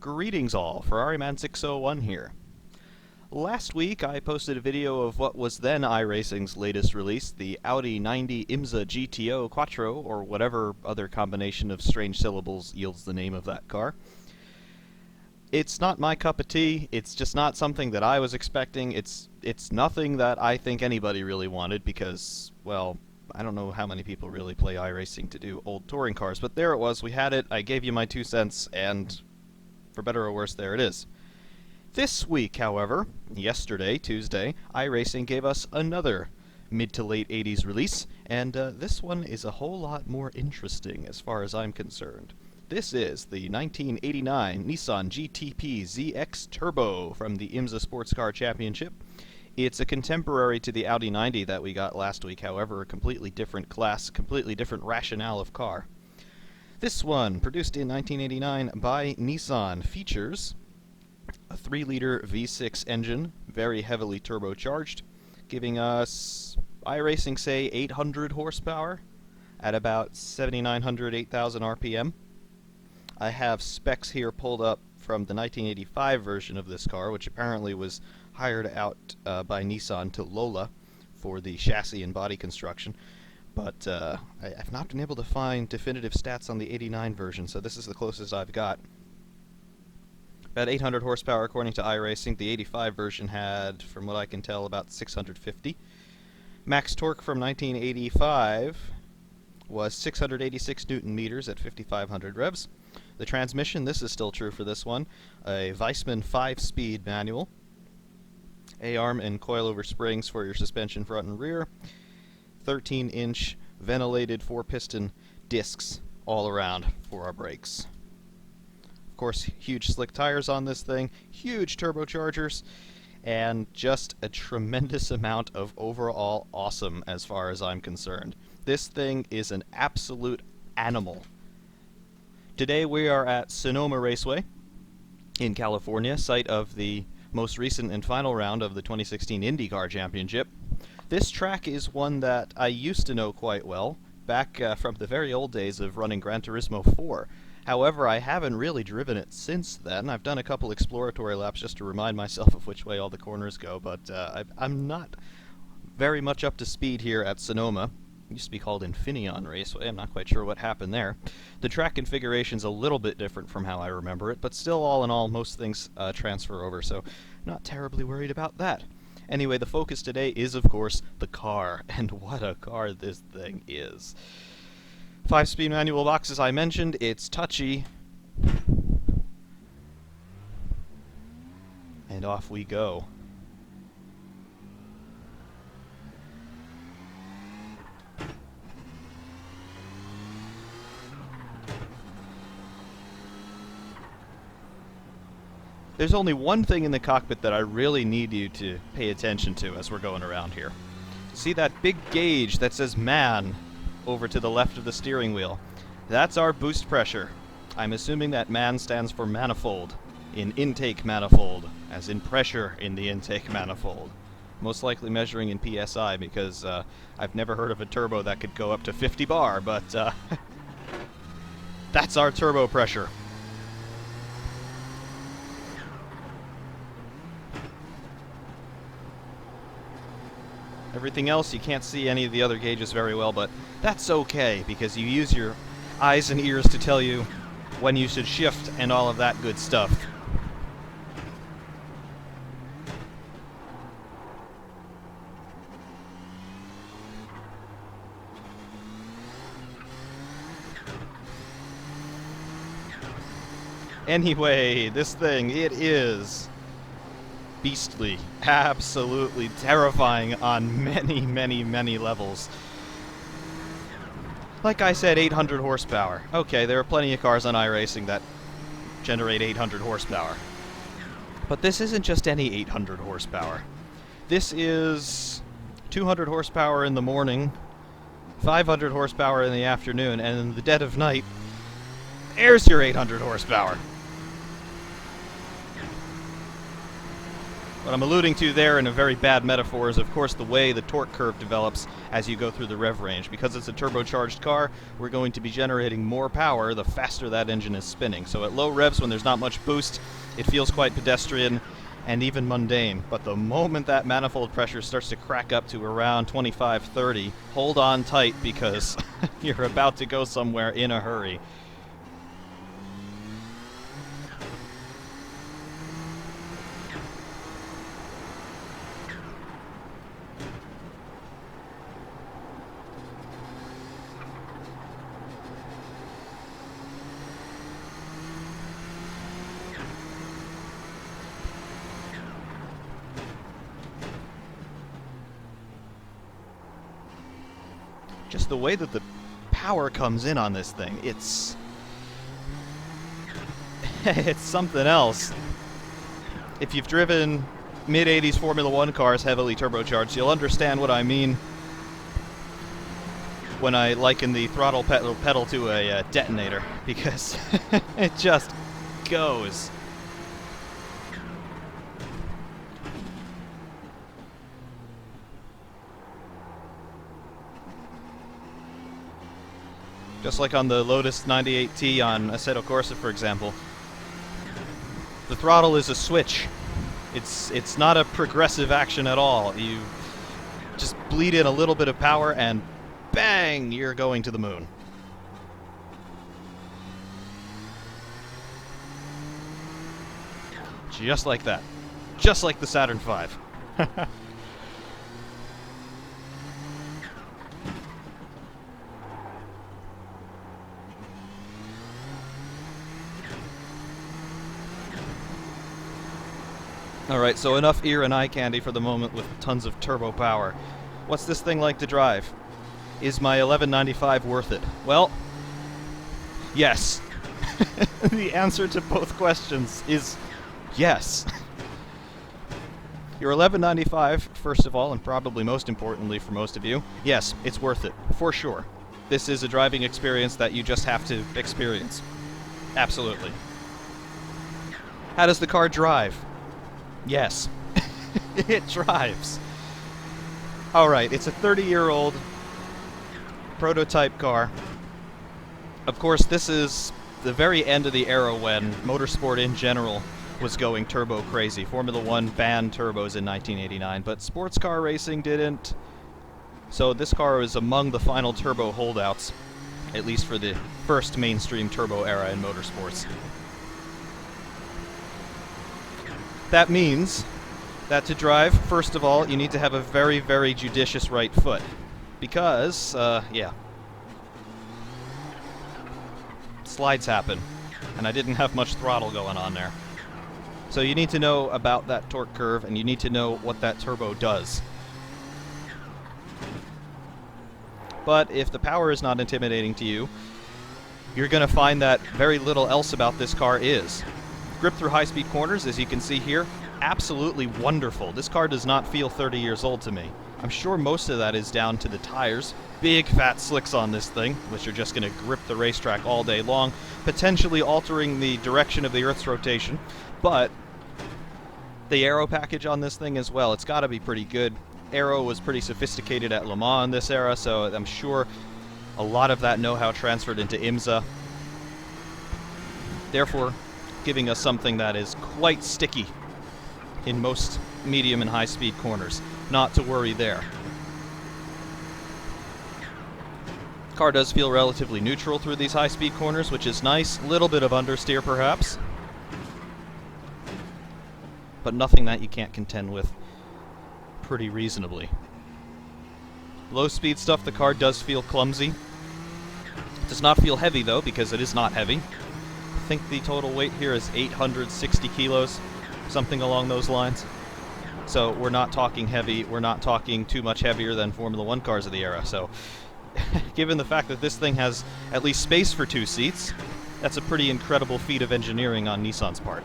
Greetings all, FerrariMan601 here. Last week I posted a video of what was then iRacing's latest release, the Audi 90 IMSA GTO Quattro, or whatever other combination of strange syllables yields the name of that car. It's not my cup of tea, it's just not something that I was expecting, it's nothing that I think anybody really wanted because, well, I don't know how many people really play iRacing to do old touring cars, but there it was, we had it, I gave you my 2 cents, and for better or worse, there it is. This week, however, yesterday, Tuesday, iRacing gave us another mid to late 80s release, and this one is a whole lot more interesting as far as I'm concerned. This is the 1989 Nissan GTP ZX Turbo from the IMSA Sports Car Championship. It's a contemporary to the Audi 90 that we got last week, however, a completely different class, completely different rationale of car. This one, produced in 1989 by Nissan, features a 3-liter V6 engine, very heavily turbocharged, giving us, iRacing say, 800 horsepower at about 7,900, 8,000 RPM. I have specs here pulled up from the 1985 version of this car, which apparently was hired out by Nissan to Lola for the chassis and body construction. But I've not been able to find definitive stats on the 89 version, so this is the closest I've got. About 800 horsepower according to iRacing. The 85 version had, from what I can tell, about 650. Max torque from 1985 was 686 newton meters at 5,500 revs. The transmission, this is still true for this one, a Weissman 5-speed manual. A-arm and coilover springs for your suspension front and rear. 13-inch ventilated 4-piston discs all around for our brakes. Of course, huge slick tires on this thing, huge turbochargers, and just a tremendous amount of overall awesome as far as I'm concerned. This thing is an absolute animal. Today we are at Sonoma Raceway in California, site of the most recent and final round of the 2016 IndyCar Championship. This track is one that I used to know quite well, back from the very old days of running Gran Turismo 4. However, I haven't really driven it since then. I've done a couple exploratory laps just to remind myself of which way all the corners go, but I'm not very much up to speed here at Sonoma. It used to be called Infineon Raceway. I'm not quite sure what happened there. The track configuration's a little bit different from how I remember it, but still, all in all, most things transfer over, so not terribly worried about that. Anyway, the focus today is, of course, the car, and what a car this thing is. 5-speed manual box, as I mentioned, it's touchy. And off we go. There's only one thing in the cockpit that I really need you to pay attention to as we're going around here. See that big gauge that says MAN over to the left of the steering wheel? That's our boost pressure. I'm assuming that MAN stands for manifold, in intake manifold, as in pressure in the intake manifold. Most likely measuring in PSI because I've never heard of a turbo that could go up to 50 bar, but that's our turbo pressure. Everything else, you can't see any of the other gauges very well, but that's okay, because you use your eyes and ears to tell you when you should shift and all of that good stuff. Anyway, this thing, it is beastly, absolutely terrifying on many, many, many levels. Like I said, 800 horsepower. Okay, there are plenty of cars on iRacing that generate 800 horsepower. But this isn't just any 800 horsepower. This is 200 horsepower in the morning, 500 horsepower in the afternoon, and in the dead of night, there's your 800 horsepower. What I'm alluding to there in a very bad metaphor is, of course, the way the torque curve develops as you go through the rev range. Because it's a turbocharged car, we're going to be generating more power the faster that engine is spinning. So at low revs, when there's not much boost, it feels quite pedestrian and even mundane. But the moment that manifold pressure starts to crack up to around 25-30, hold on tight because you're about to go somewhere in a hurry. Just the way that the power comes in on this thing, it's it's something else. If you've driven mid-80s Formula 1 cars heavily turbocharged, you'll understand what I mean when I liken the throttle pedal to a detonator, because it just goes. Just like on the Lotus 98T on Assetto Corsa, for example. The throttle is a switch. It's not a progressive action at all. You just bleed in a little bit of power and bang, you're going to the moon. Just like that. Just like the Saturn V. Alright, so enough ear and eye candy for the moment with tons of turbo power. What's this thing like to drive? Is my 1195 worth it? Well, yes. The answer to both questions is yes. Your 1195, first of all, and probably most importantly for most of you, yes, it's worth it, for sure. This is a driving experience that you just have to experience. Absolutely. How does the car drive? Yes, it drives. Alright, it's a 30-year-old prototype car. Of course, this is the very end of the era when motorsport in general was going turbo crazy. Formula 1 banned turbos in 1989, but sports car racing didn't. So this car is among the final turbo holdouts, at least for the first mainstream turbo era in motorsports. That means that to drive, first of all, you need to have a very, very judicious right foot. Because, yeah. Slides happen. And I didn't have much throttle going on there. So you need to know about that torque curve, and you need to know what that turbo does. But if the power is not intimidating to you, you're going to find that very little else about this car is. Grip through high-speed corners, as you can see here, absolutely wonderful. This car does not feel 30 years old to me. I'm sure most of that is down to the tires. Big fat slicks on this thing, which are just going to grip the racetrack all day long, potentially altering the direction of the Earth's rotation. But the aero package on this thing as well, it's got to be pretty good. Aero was pretty sophisticated at Le Mans in this era, so I'm sure a lot of that know-how transferred into IMSA. Therefore, giving us something that is quite sticky in most medium and high-speed corners. Not to worry there. Car does feel relatively neutral through these high-speed corners, which is nice. Little bit of understeer, perhaps. But nothing that you can't contend with pretty reasonably. Low-speed stuff, the car does feel clumsy. It does not feel heavy, though, because it is not heavy. I think the total weight here is 860 kilos, something along those lines. So we're not talking heavy, we're not talking too much heavier than Formula 1 cars of the era. So given the fact that this thing has at least space for 2 seats, that's a pretty incredible feat of engineering on Nissan's part.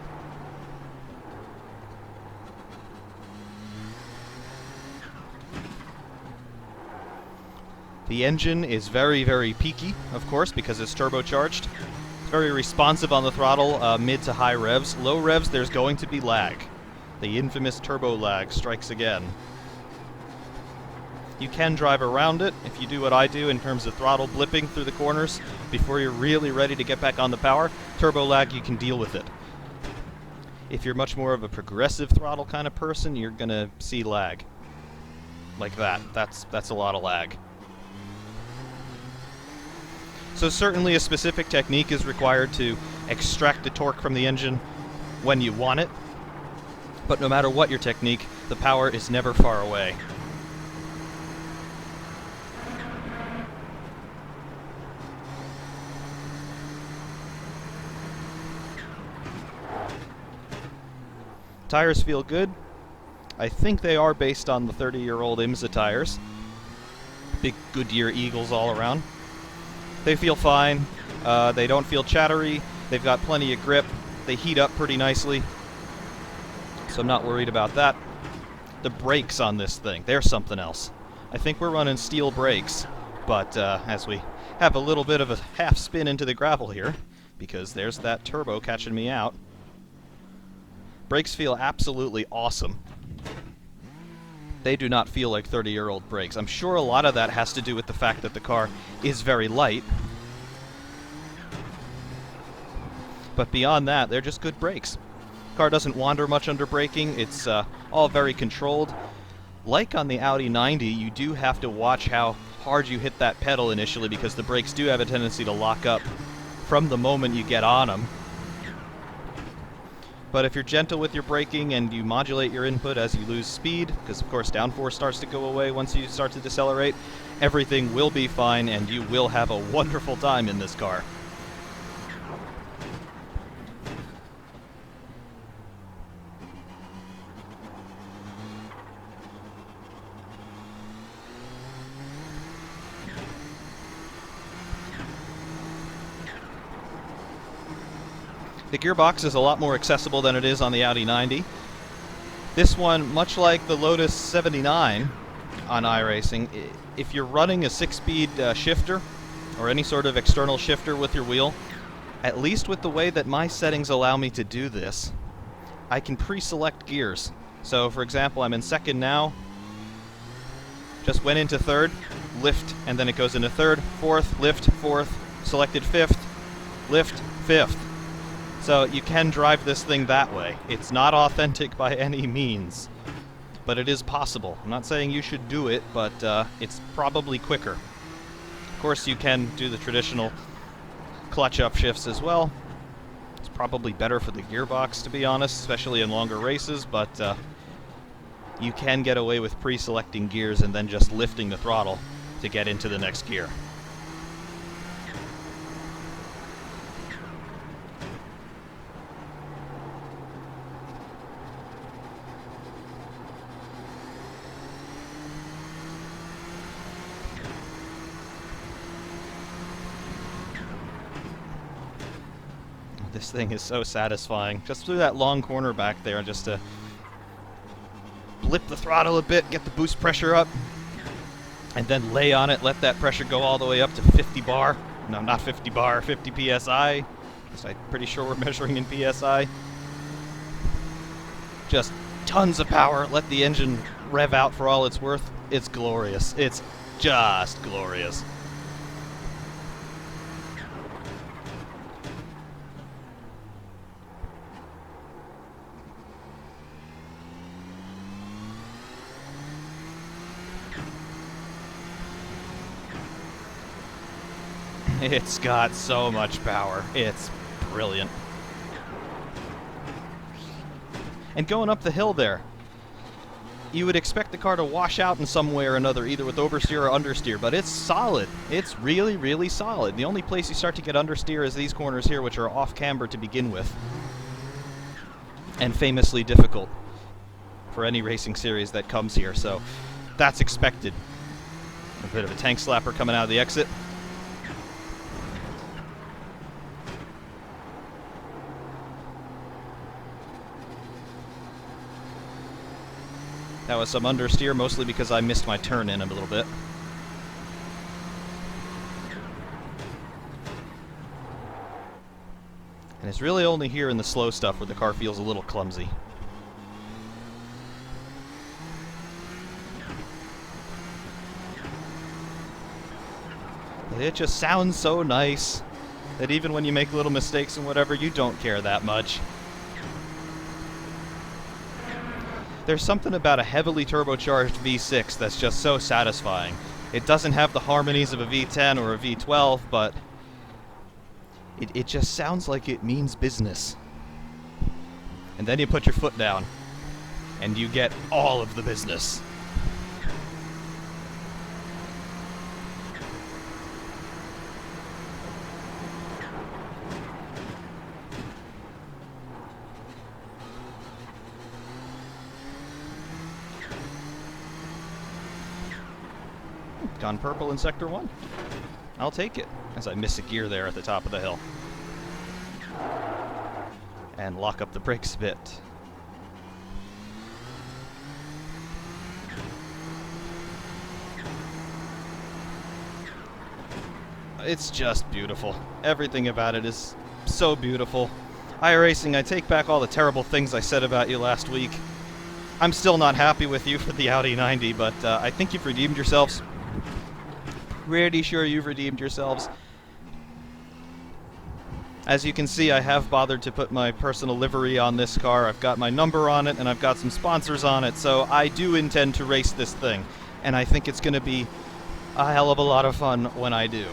The engine is very, very peaky, of course, because it's turbocharged. Very responsive on the throttle, mid to high revs. Low revs, there's going to be lag. The infamous turbo lag strikes again. You can drive around it if you do what I do in terms of throttle blipping through the corners before you're really ready to get back on the power. Turbo lag, you can deal with it. If you're much more of a progressive throttle kind of person, you're gonna see lag. Like that. That's a lot of lag. So certainly a specific technique is required to extract the torque from the engine when you want it. But no matter what your technique, the power is never far away. Tires feel good. I think they are based on the 30-year-old IMSA tires. Big Goodyear Eagles all around. They feel fine. They don't feel chattery. They've got plenty of grip. They heat up pretty nicely. So I'm not worried about that. The brakes on this thing, they're something else. I think we're running steel brakes, but as we have a little bit of a half spin into the gravel here, because there's that turbo catching me out, brakes feel absolutely awesome. They do not feel like 30-year-old brakes. I'm sure a lot of that has to do with the fact that the car is very light. But beyond that, they're just good brakes. Car doesn't wander much under braking. It's all very controlled. Like on the Audi 90, you do have to watch how hard you hit that pedal initially, because the brakes do have a tendency to lock up from the moment you get on them. But if you're gentle with your braking and you modulate your input as you lose speed, because of course downforce starts to go away once you start to decelerate, everything will be fine and you will have a wonderful time in this car. The gearbox is a lot more accessible than it is on the Audi 90. This one, much like the Lotus 79 on iRacing, if you're running a 6-speed shifter or any sort of external shifter with your wheel, at least with the way that my settings allow me to do this, I can pre-select gears. So for example, I'm in second now, just went into third, lift, and then it goes into third, fourth, lift, fourth, selected fifth, lift, fifth. So you can drive this thing that way. It's not authentic by any means, but it is possible. I'm not saying you should do it, but it's probably quicker. Of course, you can do the traditional clutch upshifts as well. It's probably better for the gearbox, to be honest, especially in longer races, but you can get away with pre-selecting gears and then just lifting the throttle to get into the next gear. This thing is so satisfying. Just through that long corner back there, just to blip the throttle a bit, get the boost pressure up, and then lay on it, let that pressure go all the way up to 50 bar. No, not 50 bar, 50 PSI. Because I'm pretty sure we're measuring in PSI. Just tons of power, let the engine rev out for all it's worth. It's glorious. It's just glorious. It's got so much power. It's brilliant. And going up the hill there, you would expect the car to wash out in some way or another, either with oversteer or understeer, but it's solid. It's really, really solid. The only place you start to get understeer is these corners here, which are off camber to begin with, and famously difficult for any racing series that comes here, so that's expected. A bit of a tank slapper coming out of the exit. That was some understeer, mostly because I missed my turn in a little bit. And it's really only here in the slow stuff where the car feels a little clumsy. It just sounds so nice that even when you make little mistakes and whatever, you don't care that much. There's something about a heavily turbocharged V6 that's just so satisfying. It doesn't have the harmonies of a V10 or a V12, but it just sounds like it means business. And then you put your foot down, and you get all of the business. Gone purple in Sector 1. I'll take it, as I miss a gear there at the top of the hill. And lock up the brakes a bit. It's just beautiful. Everything about it is so beautiful. iRacing, I take back all the terrible things I said about you last week. I'm still not happy with you for the Audi 90, but I think you've redeemed yourselves. Pretty sure you've redeemed yourselves. As you can see, I have bothered to put my personal livery on this car. I've got my number on it, and I've got some sponsors on it, so I do intend to race this thing. And I think it's going to be a hell of a lot of fun when I do.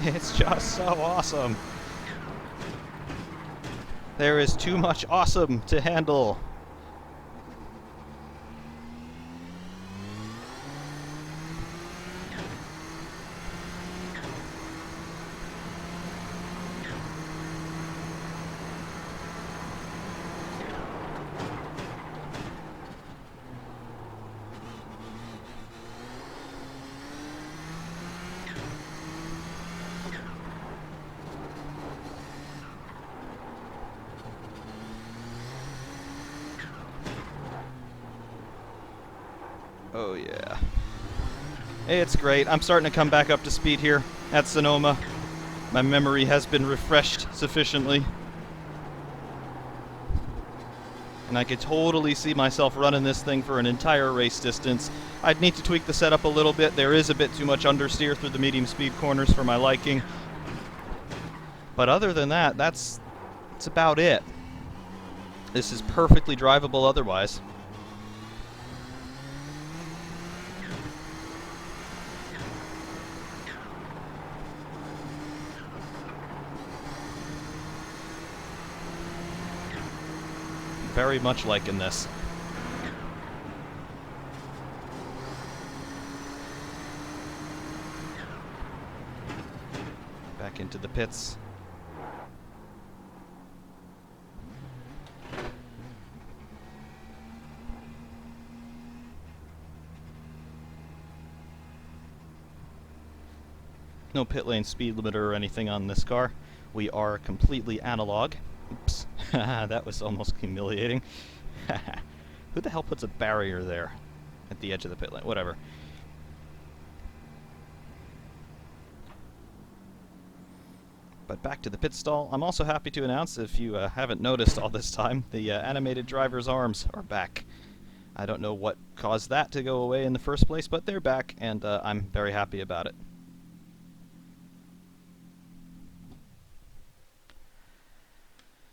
It's just so awesome. There is too much awesome to handle. Oh yeah. It's great. I'm starting to come back up to speed here at Sonoma. My memory has been refreshed sufficiently. And I could totally see myself running this thing for an entire race distance. I'd need to tweak the setup a little bit. There is a bit too much understeer through the medium speed corners for my liking. But other than that, that's about it. This is perfectly drivable otherwise. Very much liking this. Back into the pits. No pit lane speed limiter or anything on this car. We are completely analog. Oops. That was almost humiliating. Who the hell puts a barrier there at the edge of the pit lane? Whatever. But back to the pit stall. I'm also happy to announce, if you haven't noticed all this time, the animated driver's arms are back. I don't know what caused that to go away in the first place, but they're back, and I'm very happy about it.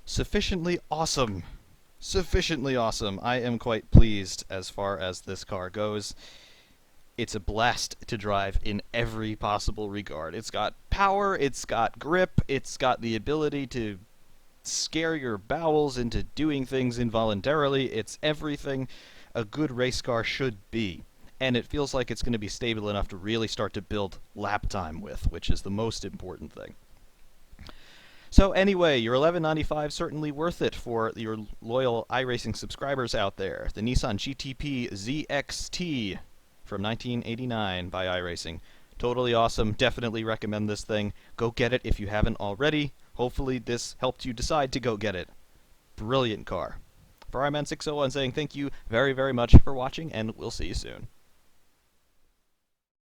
Sufficiently awesome. Sufficiently awesome. I am quite pleased as far as this car goes. It's a blast to drive in every possible regard. It's got power, it's got grip, it's got the ability to scare your bowels into doing things involuntarily. It's everything a good race car should be. And it feels like it's going to be stable enough to really start to build lap time with, which is the most important thing. So anyway, your $11.95 certainly worth it for your loyal iRacing subscribers out there. The Nissan GTP ZX-T from 1989 by iRacing. Totally awesome. Definitely recommend this thing. Go get it if you haven't already. Hopefully this helped you decide to go get it. Brilliant car. For iMan601 saying thank you very, very much for watching, and we'll see you soon.